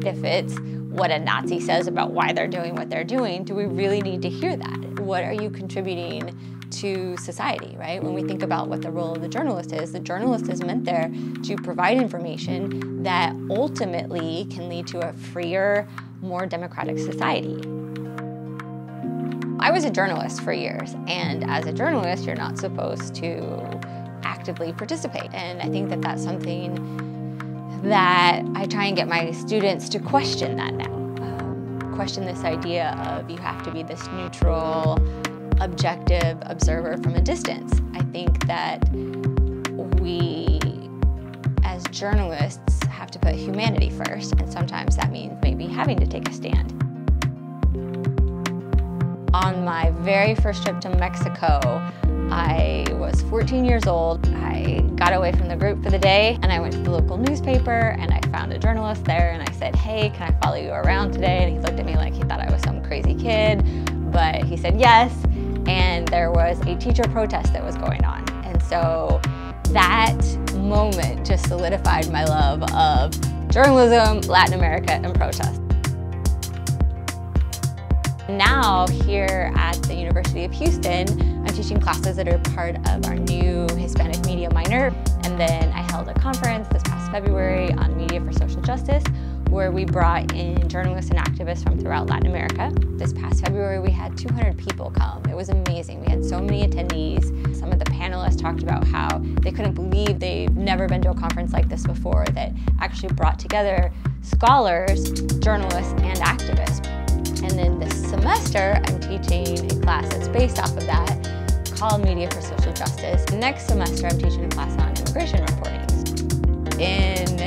if it's what a Nazi says about why they're doing what they're doing, do we really need to hear that? What are you contributing to society, right? When we think about what the role of the journalist is meant there to provide information that ultimately can lead to a freer, more democratic society. I was a journalist for years, and as a journalist, you're not supposed to actively participate. And I think that that's something that I try and get my students to question that now. Question this idea of you have to be this neutral, objective observer from a distance. I think that we, as journalists, have to put humanity first, and sometimes that means maybe having to take a stand. On my very first trip to Mexico, I was 14 years old. I got away from the group for the day and I went to the local newspaper and I found a journalist there and I said, "Hey, can I follow you around today?" And he looked at me like he thought I was some crazy kid, but he said yes. And there was a teacher protest that was going on. And so that moment just solidified my love of journalism, Latin America, and protest. Now, here at the University of Houston, I'm teaching classes that are part of our new Hispanic media minor. And then I held a conference this past February on media for social justice, where we brought in journalists and activists from throughout Latin America. This past February, we had 200 people come. It was amazing. We had so many attendees. Some of the panelists talked about how they couldn't believe they've never been to a conference like this before that actually brought together scholars, journalists, and activists. And then this semester, I'm teaching a class that's based off of that called Media for Social Justice. Next semester, I'm teaching a class on immigration reporting. In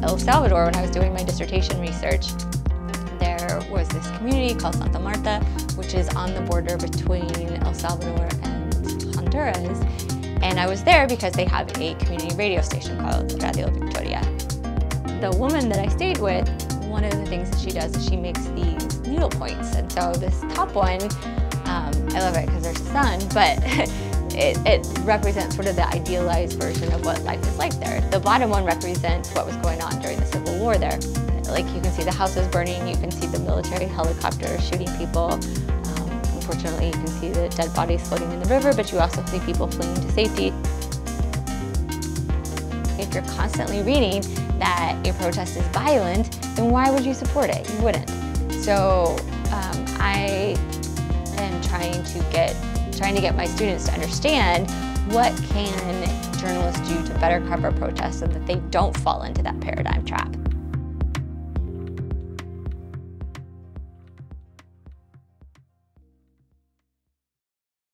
El Salvador, when I was doing my dissertation research, there was this community called Santa Marta, which is on the border between El Salvador and Honduras. And I was there because they have a community radio station called Radio Victoria. The woman that I stayed with, one of the things that she does is she makes these needle points. And so this top one, I love it because there's a sun, but it represents sort of the idealized version of what life is like there. The bottom one represents what was going on during the Civil War there. Like, you can see the houses burning, you can see the military helicopters shooting people. Unfortunately, you can see the dead bodies floating in the river, but you also see people fleeing to safety. If you're constantly reading that a protest is violent, then why would you support it? You wouldn't. So I am trying to get my students to understand what can journalists do to better cover protests so that they don't fall into that paradigm trap.